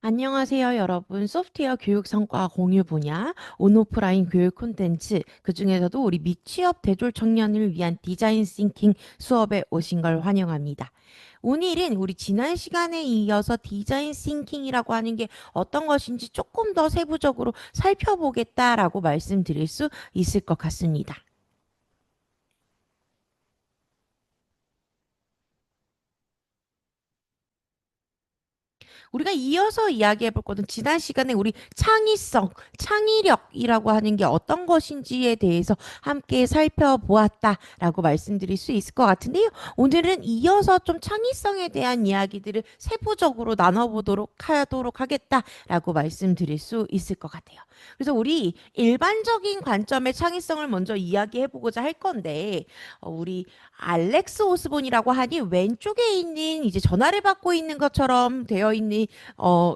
안녕하세요, 여러분. 소프트웨어 교육 성과 공유 분야, 온오프라인 교육 콘텐츠, 그중에서도 우리 미취업 대졸 청년을 위한 디자인 싱킹 수업에 오신 걸 환영합니다. 오늘은 우리 지난 시간에 이어서 디자인 싱킹이라고 하는 게 어떤 것인지 조금 더 세부적으로 살펴보겠다라고 말씀드릴 수 있을 것 같습니다. 우리가 이어서 이야기해 볼 거는 지난 시간에 우리 창의성, 창의력이라고 하는 게 어떤 것인지에 대해서 함께 살펴보았다라고 말씀드릴 수 있을 것 같은데요. 오늘은 이어서 좀 창의성에 대한 이야기들을 세부적으로 나눠보도록 하겠다라고 말씀드릴 수 있을 것 같아요. 그래서 우리 일반적인 관점의 창의성을 먼저 이야기해 보고자 할 건데, 우리 알렉스 오스본이라고 하니 왼쪽에 있는 이제 전화를 받고 있는 것처럼 되어 있는 어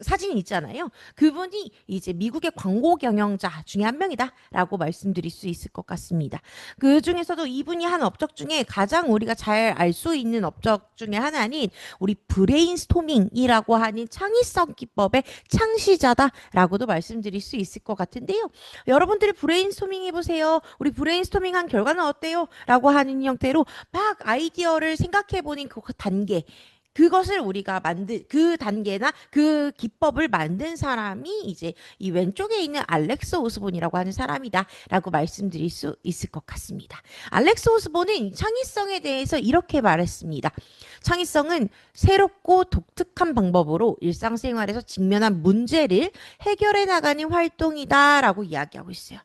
사진이 있잖아요. 그분이 이제 미국의 광고 경영자 중에 한 명이다라고 말씀드릴 수 있을 것 같습니다. 그 중에서도 이분이 한 업적 중에 가장 우리가 잘 알 수 있는 업적 중에 하나는 우리 브레인스토밍이라고 하는 창의성 기법의 창시자다라고도 말씀드릴 수 있을 것 같은데요. 여러분들이 브레인스토밍 해보세요. 우리 브레인스토밍 한 결과는 어때요? 라고 하는 형태로 막 아이디어를 생각해보는 그 단계, 그것을 우리가 그 단계나 그 기법을 만든 사람이 이제 이 왼쪽에 있는 알렉스 오스본이라고 하는 사람이다라고 말씀드릴 수 있을 것 같습니다. 알렉스 오스본은 창의성에 대해서 이렇게 말했습니다. 창의성은 새롭고 독특한 방법으로 일상생활에서 직면한 문제를 해결해 나가는 활동이다라고 이야기하고 있어요.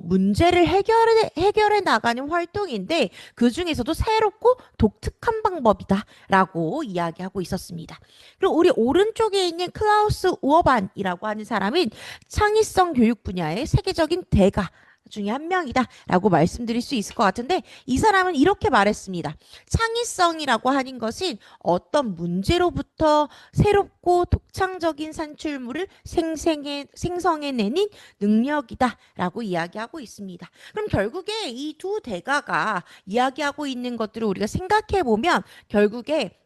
문제를 해결해 나가는 활동인데 그 중에서도 새롭고 독특한 방법이다라고 이야기하고 있었습니다. 그리고 우리 오른쪽에 있는 클라우스 우어반이라고 하는 사람은 창의성 교육 분야의 세계적인 대가 중에 한 명이다라고 말씀드릴 수 있을 것 같은데 이 사람은 이렇게 말했습니다. 창의성이라고 하는 것은 어떤 문제로부터 새롭고 독창적인 산출물을 생성해내는 능력이다라고 이야기하고 있습니다. 그럼 결국에 이 두 대가가 이야기하고 있는 것들을 우리가 생각해 보면 결국에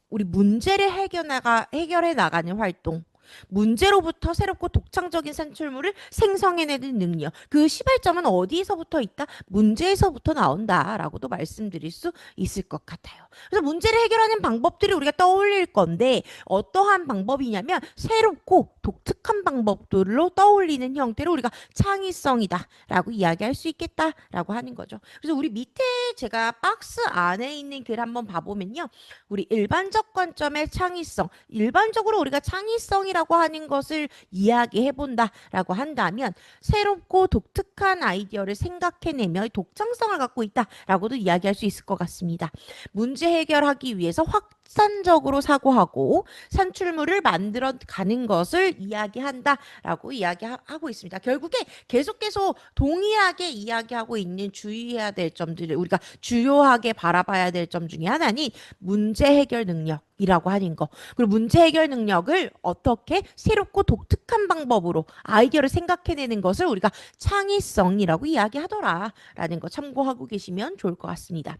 우리 문제를 해결해 나가는 활동, 문제로부터 새롭고 독창적인 산출물을 생성해내는 능력. 그 시발점은 어디에서부터 있다? 문제에서부터 나온다라고도 말씀드릴 수 있을 것 같아요. 그래서 문제를 해결하는 방법들을 우리가 떠올릴 건데 어떠한 방법이냐면 새롭고 독특한 방법들로 떠올리는 형태로 우리가 창의성이다라고 이야기할 수 있겠다라고 하는 거죠. 그래서 우리 밑에 제가 박스 안에 있는 글 한번 봐보면요. 우리 일반적 관점의 창의성, 일반적으로 우리가 창의성이라고 하는 것을 이야기해 본다라고 한다면 새롭고 독특한 아이디어를 생각해내며 독창성을 갖고 있다라고도 이야기할 수 있을 것 같습니다. 문제 해결하기 위해서 확산적으로 사고하고 산출물을 만들어 가는 것을 이야기한다라고 이야기하고 있습니다. 결국에 계속해서 동일하게 이야기하고 있는 주의해야 될 점들을 우리가 주요하게 바라봐야 될 점 중에 하나는 문제 해결 능력이라고 하는 거. 그리고 문제 해결 능력을 어떻게 새롭고 독특한 방법으로 아이디어를 생각해내는 것을 우리가 창의성이라고 이야기하더라라는 거 참고하고 계시면 좋을 것 같습니다.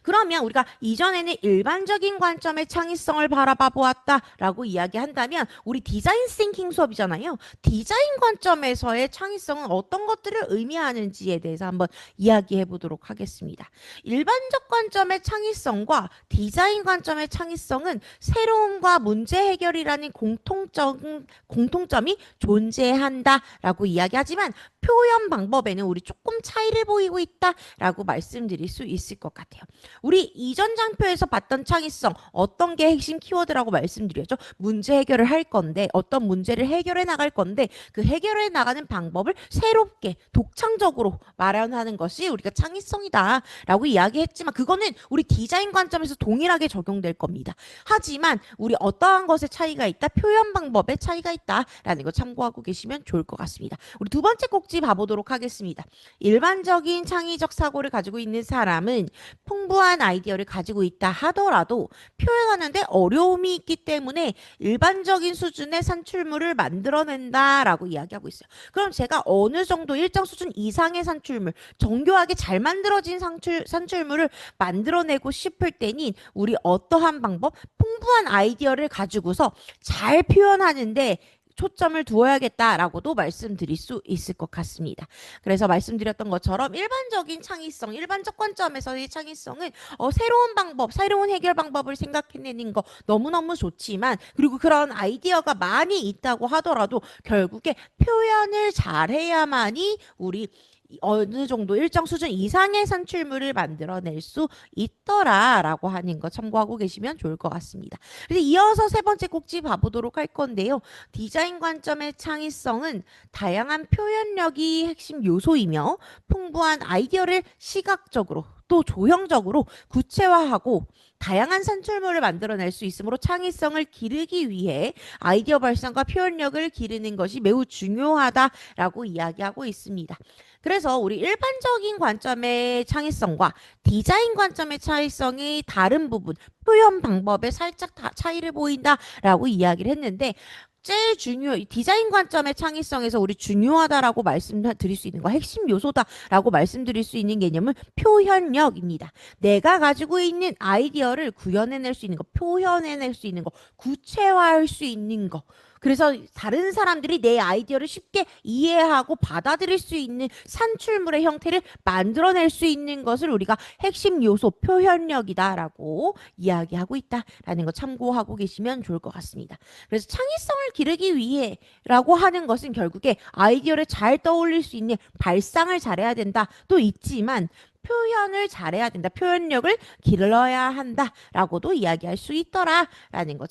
그러면 우리가 이전에는 일반적인 관점의 창의성을 바라봐 보았다라고 이야기한다면 우리 디자인 싱킹 수업이잖아요. 디자인 관점에서의 창의성은 어떤 것들을 의미하는지에 대해서 한번 이야기해 보도록 하겠습니다. 일반적 관점의 창의성과 디자인 관점의 창의성은 새로움과 문제 해결이라는 공통점이 존재한다라고 이야기하지만 표현 방법에는 우리 조금 차이를 보이고 있다라고 말씀드릴 수 있을 것 같아요. 우리 이전 장표에서 봤던 창의성 어떤 게 핵심 키워드라고 말씀드렸죠? 문제 해결을 할 건데 어떤 문제를 해결해 나갈 건데 그 해결해 나가는 방법을 새롭게 독창적으로 마련하는 것이 우리가 창의성이다라고 이야기했지만 그거는 우리 디자인 관점에서 동일하게 적용될 겁니다. 하지만 우리 어떠한 것에 차이가 있다? 표현 방법에 차이가 있다라는 거 참고하고 계시면 좋을 것 같습니다. 우리 두 번째 꼭지 봐보도록 하겠습니다. 일반적인 창의적 사고를 가지고 있는 사람은 풍부한 아이디어를 가지고 있다 하더라도 표현하는데 어려움이 있기 때문에 일반적인 수준의 산출물을 만들어낸다라고 이야기하고 있어요. 그럼 제가 어느 정도 일정 수준 이상의 산출물, 정교하게 잘 만들어진 산출물을 만들어내고 싶을 때는 우리 어떠한 방법, 풍부한 아이디어를 가지고서 잘 표현하는데 초점을 두어야겠다라고도 말씀드릴 수 있을 것 같습니다. 그래서 말씀드렸던 것처럼 일반적인 창의성, 일반적 관점에서의 창의성은 새로운 방법, 새로운 해결 방법을 생각해내는 거 너무너무 좋지만, 그리고 그런 아이디어가 많이 있다고 하더라도 결국에 표현을 잘해야만이 우리 어느 정도 일정 수준 이상의 산출물을 만들어낼 수 있더라라고 하는 거 참고하고 계시면 좋을 것 같습니다. 그래서 이어서 세 번째 꼭지 봐보도록 할 건데요. 디자인 관점의 창의성은 다양한 표현력이 핵심 요소이며 풍부한 아이디어를 시각적으로 또 조형적으로 구체화하고 다양한 산출물을 만들어낼 수 있으므로 창의성을 기르기 위해 아이디어 발상과 표현력을 기르는 것이 매우 중요하다라고 이야기하고 있습니다. 그래서 우리 일반적인 관점의 창의성과 디자인 관점의 창의성이 다른 부분, 표현 방법에 살짝 차이를 보인다라고 이야기를 했는데, 제일 디자인 관점의 창의성에서 우리 중요하다라고 말씀드릴 수 있는 거, 핵심 요소다라고 말씀드릴 수 있는 개념은 표현력입니다. 내가 가지고 있는 아이디어를 구현해낼 수 있는 거, 표현해낼 수 있는 거, 구체화할 수 있는 거. 그래서 다른 사람들이 내 아이디어를 쉽게 이해하고 받아들일 수 있는 산출물의 형태를 만들어낼 수 있는 것을 우리가 핵심 요소, 표현력이다라고 이야기하고 있다라는 거 참고하고 계시면 좋을 것 같습니다. 그래서 창의성을 기르기 위해라고 하는 것은 결국에 아이디어를 잘 떠올릴 수 있는 발상을 잘해야 된다 또 있지만, 표현을 잘해야 된다. 표현력을 길러야 한다라고도 이야기할 수 있더라라는 거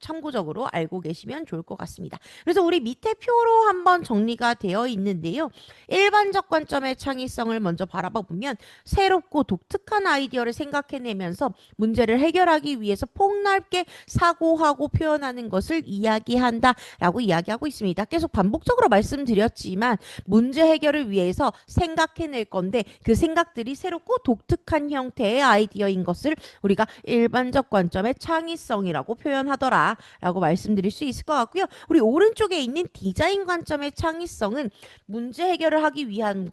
참고적으로 알고 계시면 좋을 것 같습니다. 그래서 우리 밑에 표로 한번 정리가 되어 있는데요. 일반적 관점의 창의성을 먼저 바라봐 보면 새롭고 독특한 아이디어를 생각해내면서 문제를 해결하기 위해서 폭넓게 사고하고 표현하는 것을 이야기한다라고 이야기하고 있습니다. 계속 반복적으로 말씀드렸지만 문제 해결을 위해서 생각해낼 건데 그 생각들이 새롭고 독특한 형태의 아이디어인 것을 우리가 일반적 관점의 창의성이라고 표현하더라라고 말씀드릴 수 있을 것 같고요. 우리 오른쪽에 있는 디자인 관점의 창의성은 문제 해결을 하기 위한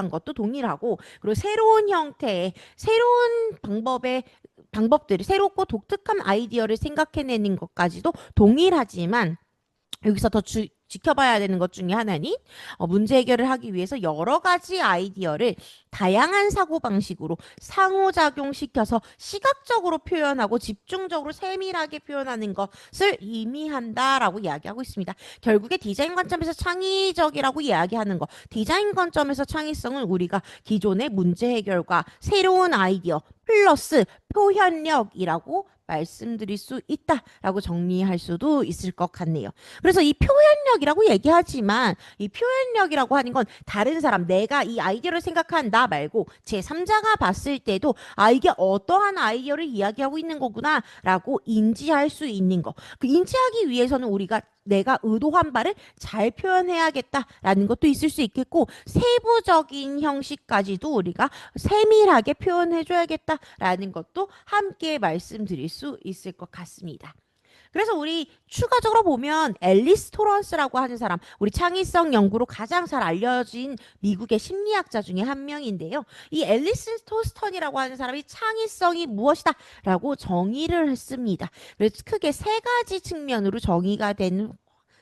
것도 동일하고, 그리고 새로운 형태의 새로운 방법들이 새롭고 독특한 아이디어를 생각해내는 것까지도 동일하지만, 여기서 더 지켜봐야 되는 것 중에 하나는 문제 해결을 하기 위해서 여러 가지 아이디어를 다양한 사고방식으로 상호작용시켜서 시각적으로 표현하고 집중적으로 세밀하게 표현하는 것을 의미한다라고 이야기하고 있습니다. 결국에 디자인 관점에서 창의적이라고 이야기하는 거, 디자인 관점에서 창의성은 우리가 기존의 문제 해결과 새로운 아이디어 플러스 표현력이라고 말씀드릴 수 있다라고 정리할 수도 있을 것 같네요. 그래서 이 표현력이라고 얘기하지만 이 표현력이라고 하는 건 다른 사람, 내가 이 아이디어를 생각한 나 말고 제3자가 봤을 때도 이게 어떠한 아이디어를 이야기하고 있는 거구나 라고 인지할 수 있는 거. 그 인지하기 위해서는 우리가 내가 의도한 바를 잘 표현해야겠다라는 것도 있을 수 있겠고, 세부적인 형식까지도 우리가 세밀하게 표현해줘야겠다라는 것도 함께 말씀드릴 수 있을 것 같습니다. 그래서 우리 추가적으로 보면 앨리스 토런스라고 하는 사람, 우리 창의성 연구로 가장 잘 알려진 미국의 심리학자 중에 한 명인데요. 이 앨리스 토스턴이라고 하는 사람이 창의성이 무엇이다 라고 정의를 했습니다. 그래서 크게 세 가지 측면으로 정의가 된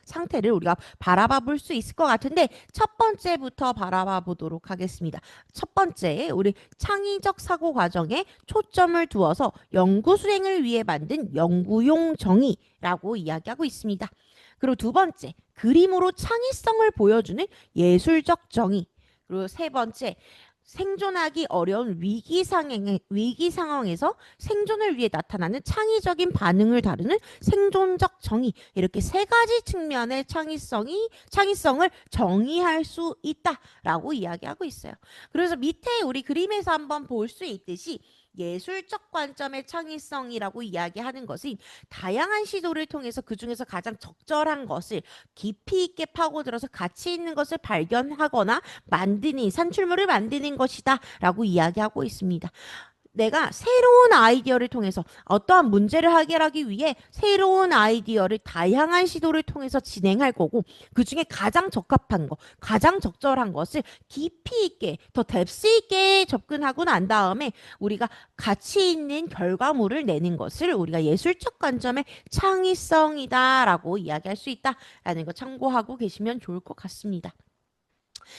상태를 우리가 바라봐 볼 수 있을 것 같은데, 첫 번째부터 바라봐 보도록 하겠습니다. 첫 번째, 우리 창의적 사고 과정에 초점을 두어서 연구 수행을 위해 만든 연구용 정의라고 이야기하고 있습니다. 그리고 두 번째, 그림으로 창의성을 보여주는 예술적 정의. 그리고 세 번째, 생존하기 어려운 위기 상황에서 생존을 위해 나타나는 창의적인 반응을 다루는 생존적 정의. 이렇게 세 가지 측면의 창의성을 정의할 수 있다라고 이야기하고 있어요. 그래서 밑에 우리 그림에서 한번 볼 수 있듯이 예술적 관점의 창의성이라고 이야기하는 것은 다양한 시도를 통해서 그 중에서 가장 적절한 것을 깊이 있게 파고들어서 가치 있는 것을 발견하거나 산출물을 만드는 것이다 라고 이야기하고 있습니다. 내가 새로운 아이디어를 통해서 어떠한 문제를 해결하기 위해 새로운 아이디어를 다양한 시도를 통해서 진행할 거고 그 중에 가장 적합한 거, 가장 적절한 것을 깊이 있게, 더 뎁스 있게 접근하고 난 다음에 우리가 가치 있는 결과물을 내는 것을 우리가 예술적 관점의 창의성이다라고 이야기할 수 있다라는 거 참고하고 계시면 좋을 것 같습니다.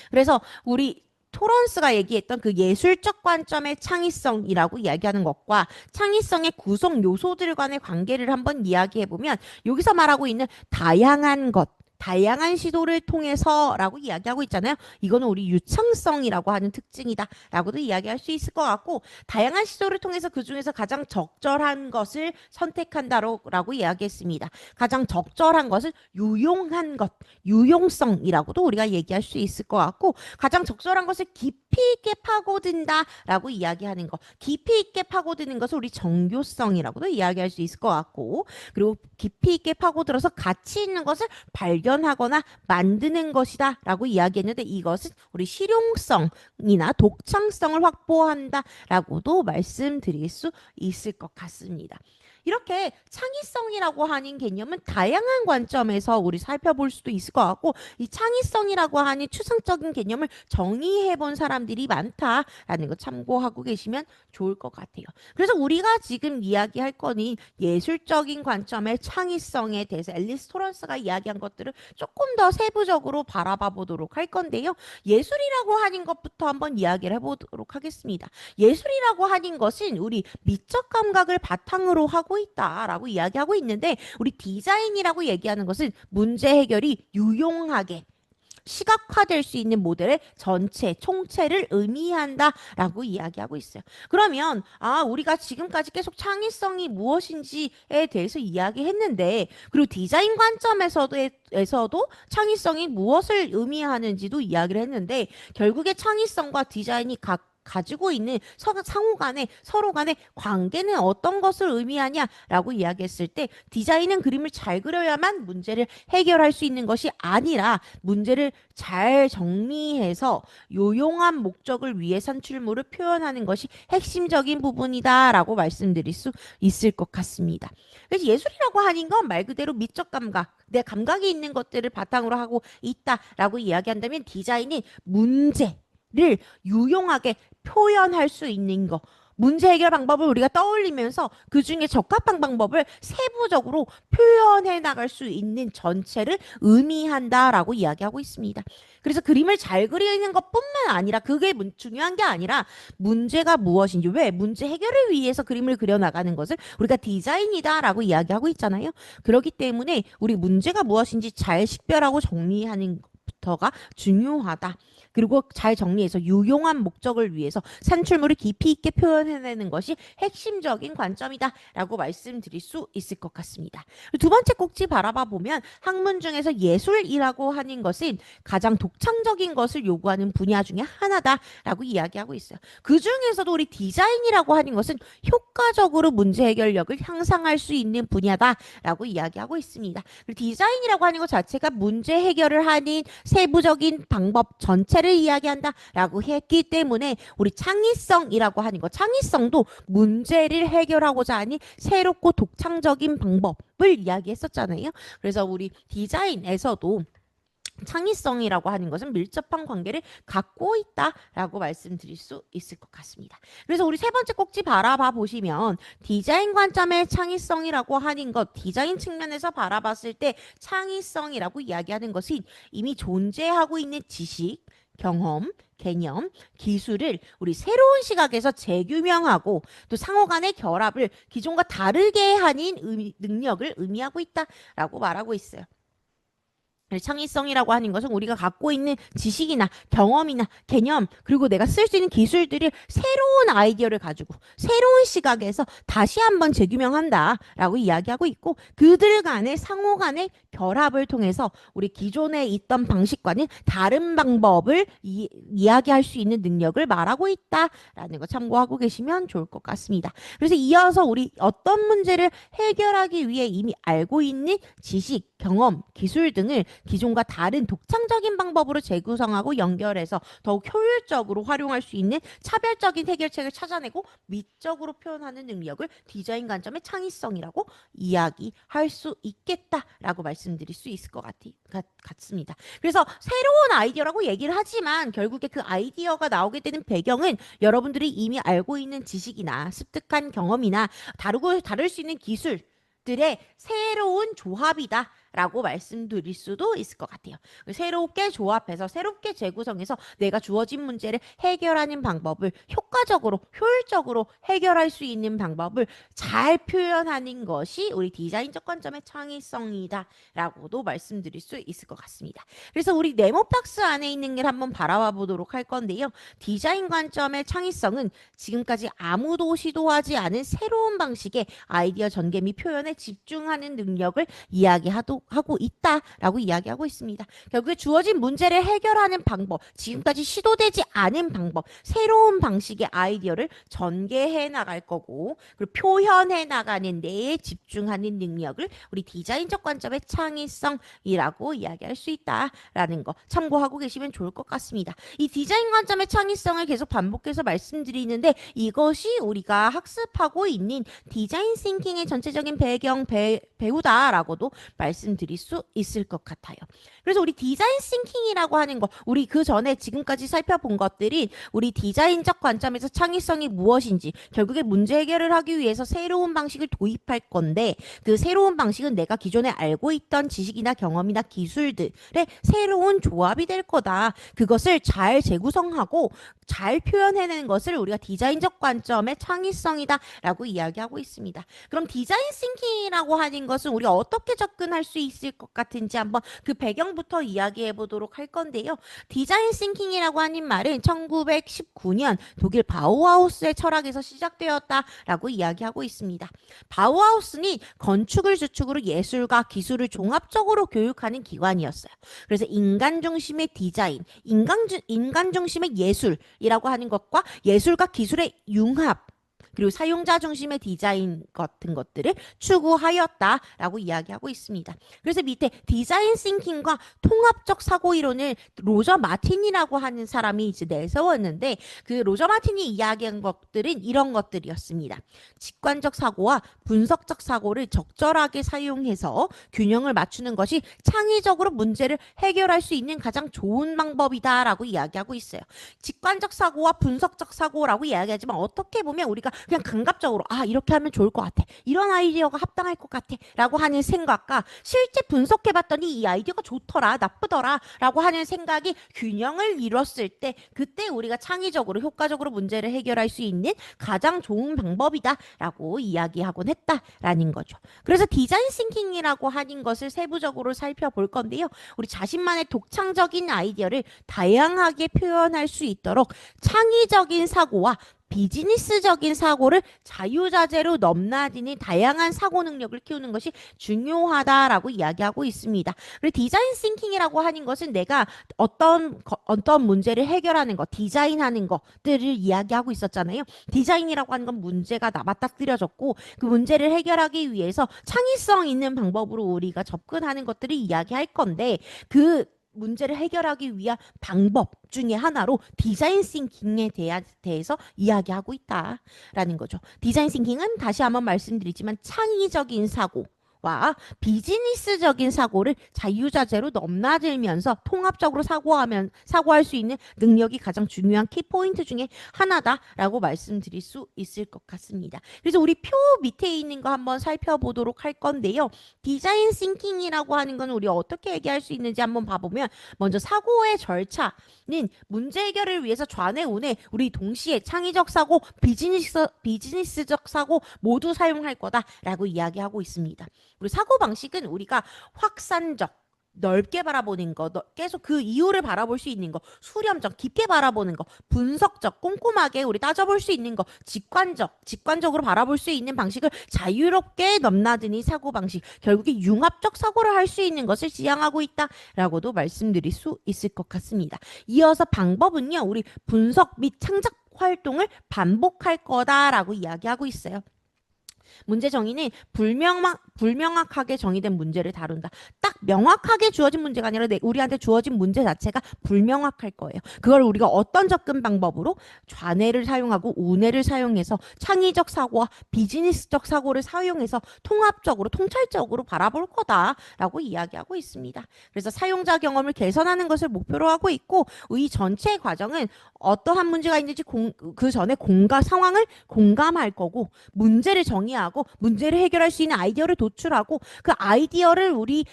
그래서 우리 토런스가 얘기했던 그 예술적 관점의 창의성이라고 이야기하는 것과 창의성의 구성 요소들 간의 관계를 한번 이야기해 보면 여기서 말하고 있는 다양한 것, 다양한 시도를 통해서라고 이야기하고 있잖아요. 이거는 우리 유창성이라고 하는 특징이다라고도 이야기할 수 있을 것 같고 다양한 시도를 통해서 그중에서 가장 적절한 것을 선택한다라고 이야기했습니다. 가장 적절한 것은 유용한 것, 유용성이라고도 우리가 얘기할 수 있을 것 같고 가장 적절한 것을 깊이 있게 파고든다라고 이야기하는 것, 깊이 있게 파고드는 것을 우리 정교성이라고도 이야기할 수 있을 것 같고 그리고 깊이 있게 파고들어서 가치 있는 것을 발견하거나 만드는 것이다 라고 이야기했는데 이것은 우리 실용성이나 독창성을 확보한다 라고도 말씀드릴 수 있을 것 같습니다. 이렇게 창의성이라고 하는 개념은 다양한 관점에서 우리 살펴볼 수도 있을 것 같고 이 창의성이라고 하는 추상적인 개념을 정의해 본 사람들이 많다라는 거 참고하고 계시면 좋을 것 같아요. 그래서 우리가 지금 이야기할 거니 예술적인 관점의 창의성에 대해서 앨리스 토런스가 이야기한 것들을 조금 더 세부적으로 바라봐 보도록 할 건데요. 예술이라고 하는 것부터 한번 이야기를 해보도록 하겠습니다. 예술이라고 하는 것은 우리 미적 감각을 바탕으로 하고 있다라고 이야기하고 있는데 우리 디자인이라고 얘기하는 것은 문제 해결이 유용하게 시각화될 수 있는 모델의 전체, 총체를 의미한다라고 이야기하고 있어요. 그러면 우리가 지금까지 계속 창의성이 무엇인지에 대해서 이야기했는데 그리고 디자인 관점에서도 창의성이 무엇을 의미하는지도 이야기를 했는데 결국에 창의성과 디자인이 가지고 있는 서로 간의 관계는 어떤 것을 의미하냐라고 이야기했을 때 디자인은 그림을 잘 그려야만 문제를 해결할 수 있는 것이 아니라 문제를 잘 정리해서 요용한 목적을 위해 산출물을 표현하는 것이 핵심적인 부분이다라고 말씀드릴 수 있을 것 같습니다. 그래서 예술이라고 하는 건 말 그대로 미적 감각, 내 감각이 있는 것들을 바탕으로 하고 있다라고 이야기한다면 디자인은 문제를 유용하게 표현할 수 있는 거. 문제 해결 방법을 우리가 떠올리면서 그 중에 적합한 방법을 세부적으로 표현해 나갈 수 있는 전체를 의미한다라고 이야기하고 있습니다. 그래서 그림을 잘 그리는 것뿐만 아니라 그게 중요한 게 아니라 문제가 무엇인지 왜 문제 해결을 위해서 그림을 그려나가는 것을 우리가 디자인이다라고 이야기하고 있잖아요. 그렇기 때문에 우리 문제가 무엇인지 잘 식별하고 정리하는 것부터가 중요하다. 그리고 잘 정리해서 유용한 목적을 위해서 산출물을 깊이 있게 표현해내는 것이 핵심적인 관점이다라고 말씀드릴 수 있을 것 같습니다. 두 번째 꼭지 바라봐 보면 학문 중에서 예술이라고 하는 것은 가장 독창적인 것을 요구하는 분야 중에 하나다라고 이야기하고 있어요. 그 중에서도 우리 디자인이라고 하는 것은 효과적으로 문제 해결력을 향상할 수 있는 분야다라고 이야기하고 있습니다. 그리고 디자인이라고 하는 것 자체가 문제 해결을 하는 세부적인 방법 전체를 이야기한다라고 했기 때문에 우리 창의성이라고 하는 것, 창의성도 문제를 해결하고자 하는 새롭고 독창적인 방법을 이야기했었잖아요. 그래서 우리 디자인에서도 창의성이라고 하는 것은 밀접한 관계를 갖고 있다라고 말씀드릴 수 있을 것 같습니다. 그래서 우리 세 번째 꼭지 바라봐 보시면 디자인 관점의 창의성이라고 하는 것, 디자인 측면에서 바라봤을 때 창의성이라고 이야기하는 것은 이미 존재하고 있는 지식, 경험, 개념, 기술을 우리 새로운 시각에서 재규명하고 또 상호 간의 결합을 기존과 다르게 하는 능력을 의미하고 있다라고 말하고 있어요. 창의성이라고 하는 것은 우리가 갖고 있는 지식이나 경험이나 개념 그리고 내가 쓸 수 있는 기술들이 새로운 아이디어를 가지고 새로운 시각에서 다시 한번 재규명한다라고 이야기하고 있고 그들 간의 상호 간의 결합을 통해서 우리 기존에 있던 방식과는 다른 방법을 이야기할 수 있는 능력을 말하고 있다라는 거 참고하고 계시면 좋을 것 같습니다. 그래서 이어서 우리 어떤 문제를 해결하기 위해 이미 알고 있는 지식, 경험, 기술 등을 기존과 다른 독창적인 방법으로 재구성하고 연결해서 더욱 효율적으로 활용할 수 있는 차별적인 해결책을 찾아내고 미적으로 표현하는 능력을 디자인 관점의 창의성이라고 이야기할 수 있겠다라고 말씀드릴 수 있을 것 같습니다. 그래서 새로운 아이디어라고 얘기를 하지만 결국에 그 아이디어가 나오게 되는 배경은 여러분들이 이미 알고 있는 지식이나 습득한 경험이나 다를 수 있는 기술들의 새로운 조합이다. 라고 말씀드릴 수도 있을 것 같아요. 새롭게 조합해서 새롭게 재구성해서 내가 주어진 문제를 해결하는 방법을 효과적으로 효율적으로 해결할 수 있는 방법을 잘 표현하는 것이 우리 디자인적 관점의 창의성이다 라고도 말씀드릴 수 있을 것 같습니다. 그래서 우리 네모박스 안에 있는 걸 한번 바라봐 보도록 할 건데요. 디자인 관점의 창의성은 지금까지 아무도 시도하지 않은 새로운 방식의 아이디어 전개 및 표현에 집중하는 능력을 하고 있다라고 이야기하고 있습니다. 결국에 주어진 문제를 해결하는 방법, 지금까지 시도되지 않은 방법, 새로운 방식의 아이디어를 전개해 나갈 거고 그리고 표현해 나가는 데에 집중하는 능력을 우리 디자인적 관점의 창의성이라고 이야기할 수 있다라는 거 참고하고 계시면 좋을 것 같습니다. 이 디자인 관점의 창의성을 계속 반복해서 말씀드리는데 이것이 우리가 학습하고 있는 디자인 싱킹의 전체적인 배우다라고도 말씀드릴 수 있을 것 같아요. 그래서 우리 디자인 싱킹이라고 하는 거, 우리 그 전에 지금까지 살펴본 것들이 우리 디자인적 관점에서 창의성이 무엇인지, 결국에 문제 해결을 하기 위해서 새로운 방식을 도입할 건데, 그 새로운 방식은 내가 기존에 알고 있던 지식이나 경험이나 기술들의 새로운 조합이 될 거다. 그것을 잘 재구성하고 잘 표현해내는 것을 우리가 디자인적 관점의 창의성이다라고 이야기하고 있습니다. 그럼 디자인 싱킹이라고 하는 것은 우리가 어떻게 접근할 수 있을 것 같은지 한번 그 배경부터 이야기해 보도록 할 건데요. 디자인 싱킹이라고 하는 말은 1919년 독일 바우하우스의 철학에서 시작되었다라고 이야기하고 있습니다. 바우하우스는 건축을 주축으로 예술과 기술을 종합적으로 교육하는 기관이었어요. 그래서 인간 중심의 디자인, 인간 중심의 예술이라고 하는 것과 예술과 기술의 융합, 그리고 사용자 중심의 디자인 같은 것들을 추구하였다라고 이야기하고 있습니다. 그래서 밑에 디자인 싱킹과 통합적 사고 이론을 로저 마틴이라고 하는 사람이 이제 내세웠는데 그 로저 마틴이 이야기한 것들은 이런 것들이었습니다. 직관적 사고와 분석적 사고를 적절하게 사용해서 균형을 맞추는 것이 창의적으로 문제를 해결할 수 있는 가장 좋은 방법이다라고 이야기하고 있어요. 직관적 사고와 분석적 사고라고 이야기하지만 어떻게 보면 우리가 그냥 감각적으로 이렇게 하면 좋을 것 같아. 이런 아이디어가 합당할 것 같아. 라고 하는 생각과 실제 분석해봤더니 이 아이디어가 좋더라, 나쁘더라 라고 하는 생각이 균형을 이뤘을 때 그때 우리가 창의적으로 효과적으로 문제를 해결할 수 있는 가장 좋은 방법이다 라고 이야기하곤 했다라는 거죠. 그래서 디자인 싱킹이라고 하는 것을 세부적으로 살펴볼 건데요. 우리 자신만의 독창적인 아이디어를 다양하게 표현할 수 있도록 창의적인 사고와 비즈니스적인 사고를 자유자재로 넘나드는 다양한 사고 능력을 키우는 것이 중요하다라고 이야기하고 있습니다. 그리고 디자인 싱킹이라고 하는 것은 내가 어떤 문제를 해결하는 것, 디자인하는 것들을 이야기하고 있었잖아요. 디자인이라고 하는 건 문제가 맞닥뜨려졌고 그 문제를 해결하기 위해서 창의성 있는 방법으로 우리가 접근하는 것들을 이야기할 건데 그 문제를 해결하기 위한 방법 중에 하나로 디자인 싱킹에 대해서 이야기하고 있다라는 거죠. 디자인 싱킹은 다시 한번 말씀드리지만 창의적인 사고와 비즈니스적인 사고를 자유자재로 넘나들면서 통합적으로 사고할 수 있는 능력이 가장 중요한 키포인트 중에 하나다라고 말씀드릴 수 있을 것 같습니다. 그래서 우리 표 밑에 있는 거 한번 살펴보도록 할 건데요. 디자인 싱킹이라고 하는 건 우리 어떻게 얘기할 수 있는지 한번 봐보면 먼저 사고의 절차는 문제 해결을 위해서 좌뇌우뇌 우리 동시에 창의적 사고, 비즈니스적 사고 모두 사용할 거다라고 이야기하고 있습니다. 그리고 사고 방식은 우리가 확산적 넓게 바라보는 거, 계속 그 이유를 바라볼 수 있는 거, 수렴적, 깊게 바라보는 거, 분석적, 꼼꼼하게 우리 따져볼 수 있는 거, 직관적으로 바라볼 수 있는 방식을 자유롭게 넘나드는 사고 방식, 결국에 융합적 사고를 할 수 있는 것을 지향하고 있다라고도 말씀드릴 수 있을 것 같습니다. 이어서 방법은요, 우리 분석 및 창작 활동을 반복할 거다라고 이야기하고 있어요. 문제 정의는 불명확하게 정의된 문제를 다룬다. 딱 명확하게 주어진 문제가 아니라 우리한테 주어진 문제 자체가 불명확할 거예요. 그걸 우리가 어떤 접근 방법으로 좌뇌를 사용하고 우뇌를 사용해서 창의적 사고와 비즈니스적 사고를 사용해서 통합적으로 통찰적으로 바라볼 거다라고 이야기하고 있습니다. 그래서 사용자 경험을 개선하는 것을 목표로 하고 있고 이 전체 과정은 어떠한 문제가 있는지 그 전에 상황을 공감할 거고 문제를 정의하고 문제를 해결할 수 있는 아이디어를 도출하고 그 아이디어를 우리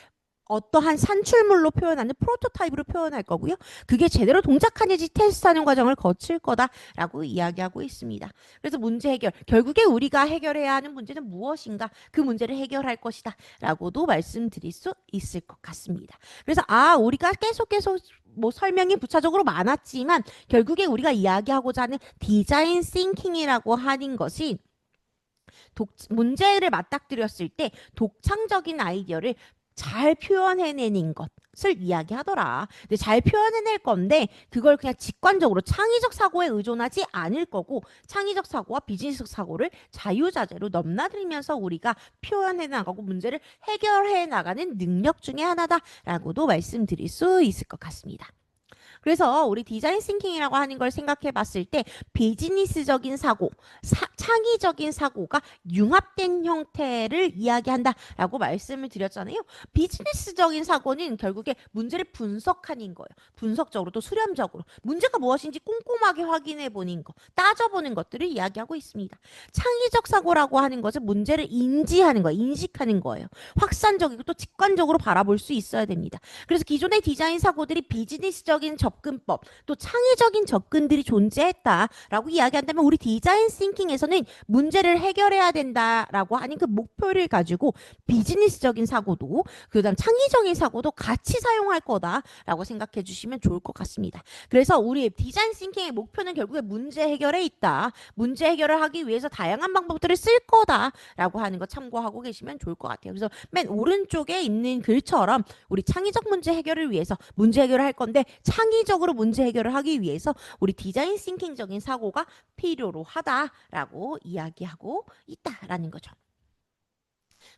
어떠한 산출물로 표현하는 프로토타입으로 표현할 거고요. 그게 제대로 동작하는지 테스트하는 과정을 거칠 거다라고 이야기하고 있습니다. 그래서 문제 해결, 결국에 우리가 해결해야 하는 문제는 무엇인가? 그 문제를 해결할 것이다 라고도 말씀드릴 수 있을 것 같습니다. 그래서 우리가 계속 뭐 설명이 부차적으로 많았지만 결국에 우리가 이야기하고자 하는 디자인 싱킹이라고 하는 것이 문제를 맞닥뜨렸을 때 독창적인 아이디어를 잘 표현해내는 것을 이야기하더라. 근데 잘 표현해낼 건데 그걸 그냥 직관적으로 창의적 사고에 의존하지 않을 거고 창의적 사고와 비즈니스 사고를 자유자재로 넘나들면서 우리가 표현해 나가고 문제를 해결해 나가는 능력 중에 하나다라고도 말씀드릴 수 있을 것 같습니다. 그래서 우리 디자인 싱킹이라고 하는 걸 생각해 봤을 때 비즈니스적인 사고, 창의적인 사고가 융합된 형태를 이야기한다라고 말씀을 드렸잖아요. 비즈니스적인 사고는 결국에 문제를 분석하는 거예요. 분석적으로 또 수렴적으로 문제가 무엇인지 꼼꼼하게 확인해 보는 거, 따져보는 것들을 이야기하고 있습니다. 창의적 사고라고 하는 것은 문제를 인지하는 거예요. 인식하는 거예요. 확산적이고 또 직관적으로 바라볼 수 있어야 됩니다. 그래서 기존의 디자인 사고들이 비즈니스적인 접근법 또 창의적인 접근들이 존재했다라고 이야기한다면 우리 디자인 싱킹에서는 문제를 해결해야 된다라고 하는 그 목표를 가지고 비즈니스적인 사고도 그다음 창의적인 사고도 같이 사용할 거다라고 생각해 주시면 좋을 것 같습니다. 그래서 우리 디자인 싱킹의 목표는 결국에 문제 해결에 있다. 문제 해결을 하기 위해서 다양한 방법들을 쓸 거다라고 하는 거 참고하고 계시면 좋을 것 같아요. 그래서 맨 오른쪽에 있는 글처럼 우리 창의적 문제 해결을 위해서 문제 해결을 할 건데 창의적으로 문제 해결을 하기 위해서 우리 디자인 싱킹적인 사고가 필요로 하다라고 이야기하고 있다라는 거죠.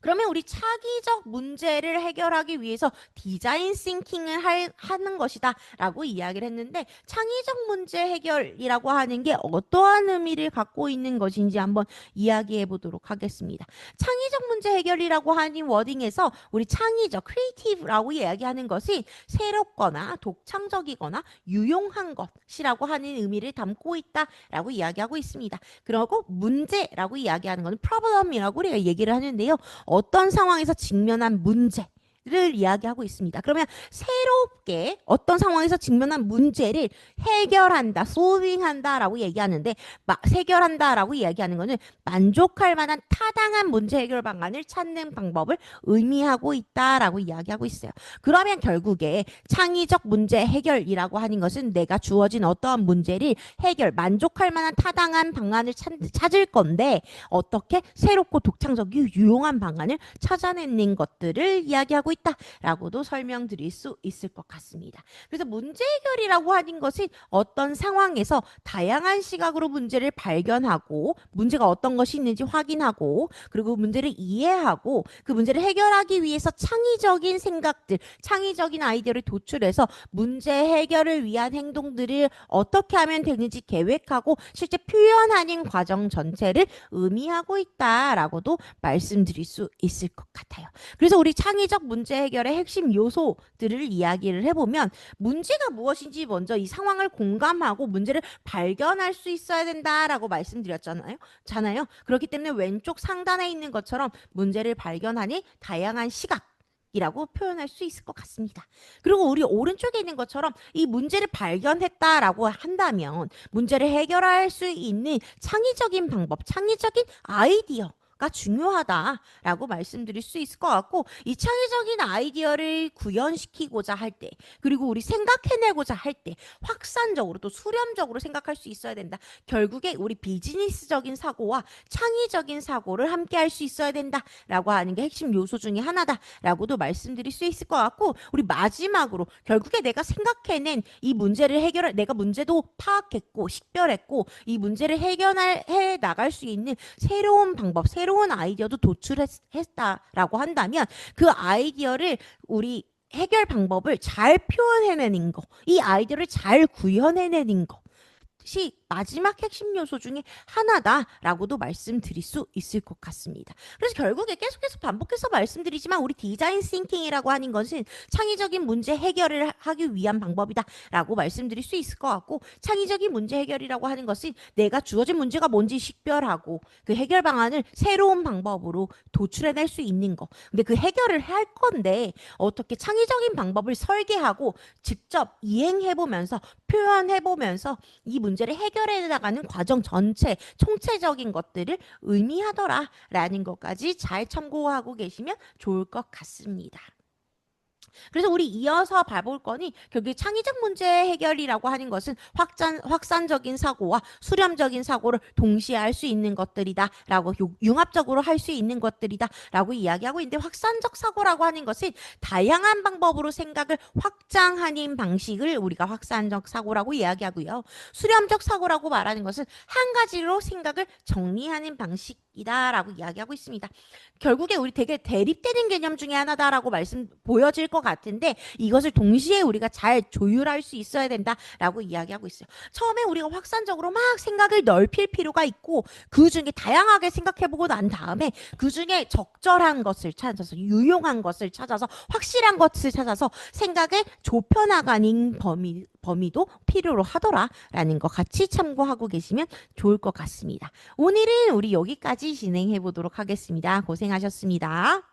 그러면 우리 창의적 문제를 해결하기 위해서 디자인 싱킹을 하는 것이다 라고 이야기를 했는데 창의적 문제 해결이라고 하는 게 어떠한 의미를 갖고 있는 것인지 한번 이야기해 보도록 하겠습니다. 창의적 문제 해결이라고 하는 워딩에서 우리 창의적, 크리에이티브라고 이야기하는 것이 새롭거나 독창적이거나 유용한 것이라고 하는 의미를 담고 있다라고 이야기하고 있습니다. 그리고 문제라고 이야기하는 것은 problem이라고 우리가 얘기를 하는데요. 어떤 상황에서 직면한 문제를 이야기하고 있습니다. 그러면 새롭게 어떤 상황에서 직면한 문제를 해결한다, solving한다라고 얘기하는데 해결한다라고 이야기하는 것은 만족할 만한 타당한 문제 해결 방안을 찾는 방법을 의미하고 있다라고 이야기하고 있어요. 그러면 결국에 창의적 문제 해결이라고 하는 것은 내가 주어진 어떠한 문제를 만족할 만한 타당한 방안을 찾을 건데 어떻게 새롭고 독창적이고 유용한 방안을 찾아내는 것들을 이야기하고 있다라고도 설명드릴 수 있을 것 같습니다. 그래서 문제 해결이라고 하는 것은 어떤 상황에서 다양한 시각으로 문제를 발견하고 문제가 어떤 것이 있는지 확인하고 그리고 문제를 이해하고 그 문제를 해결하기 위해서 창의적인 생각들, 창의적인 아이디어를 도출해서 문제 해결을 위한 행동들을 어떻게 하면 되는지 계획하고 실제 표현하는 과정 전체를 의미하고 있다라고도 말씀드릴 수 있을 것 같아요. 그래서 우리 창의적 문제 해결의 핵심 요소들을 이야기를 해보면 문제가 무엇인지 먼저 이 상황을 공감하고 문제를 발견할 수 있어야 된다라고 말씀드렸잖아요. 그렇기 때문에 왼쪽 상단에 있는 것처럼 문제를 발견하니 다양한 시각 이라고 표현할 수 있을 것 같습니다. 그리고 우리 오른쪽에 있는 것처럼 이 문제를 발견했다라고 한다면 문제를 해결할 수 있는 창의적인 방법, 창의적인 아이디어 가 중요하다라고 말씀드릴 수 있을 것 같고 이 창의적인 아이디어를 구현시키고자 할 때 그리고 우리 생각해내고자 할 때 확산적으로 또 수렴적으로 생각할 수 있어야 된다. 결국에 우리 비즈니스적인 사고와 창의적인 사고를 함께 할 수 있어야 된다라고 하는 게 핵심 요소 중에 하나다라고도 말씀드릴 수 있을 것 같고 우리 마지막으로 결국에 내가 생각해낸 이 문제를 내가 문제도 파악했고 식별했고 이 문제를 해결해 나갈 수 있는 새로운 방법, 새로운 새로운 아이디어도 도출했다라고 한다면 그 아이디어를 우리 해결 방법을 잘 표현해내는 거, 이 아이디어를 잘 구현해내는 것이 마지막 핵심 요소 중에 하나다라고도 말씀드릴 수 있을 것 같습니다. 그래서 결국에 계속해서 반복해서 말씀드리지만 우리 디자인 싱킹이라고 하는 것은 창의적인 문제 해결을 하기 위한 방법이다라고 말씀드릴 수 있을 것 같고, 창의적인 문제 해결이라고 하는 것은 내가 주어진 문제가 뭔지 식별하고 그 해결 방안을 새로운 방법으로 도출해낼 수 있는 거. 근데 그 해결을 할 건데 어떻게 창의적인 방법을 설계하고 직접 이행해보면서 표현해보면서 이 문제를 해결해 나가는 과정 전체 총체적인 것들을 의미하더라라는 것까지 잘 참고하고 계시면 좋을 것 같습니다. 그래서 우리 이어서 봐볼 거니 결국 창의적 문제 해결이라고 하는 것은 확산적인 사고와 수렴적인 사고를 동시에 할 수 있는 것들이다라고, 융합적으로 할 수 있는 것들이다라고 이야기하고 있는데, 확산적 사고라고 하는 것은 다양한 방법으로 생각을 확장하는 방식을 우리가 확산적 사고라고 이야기하고요. 수렴적 사고라고 말하는 것은 한 가지로 생각을 정리하는 방식이다라고 이야기하고 있습니다. 결국에 우리 되게 대립되는 개념 중에 하나다라고 보여질 것 같은데, 이것을 동시에 우리가 잘 조율할 수 있어야 된다라고 이야기하고 있어요. 처음에 우리가 확산적으로 막 생각을 넓힐 필요가 있고, 그 중에 다양하게 생각해보고 난 다음에 그 중에 적절한 것을 찾아서, 유용한 것을 찾아서, 확실한 것을 찾아서 생각을 좁혀나가는 범위도 필요로 하더라라는 거 같이 참고하고 계시면 좋을 것 같습니다. 오늘은 우리 여기까지 진행해 보도록 하겠습니다. 고생하셨습니다.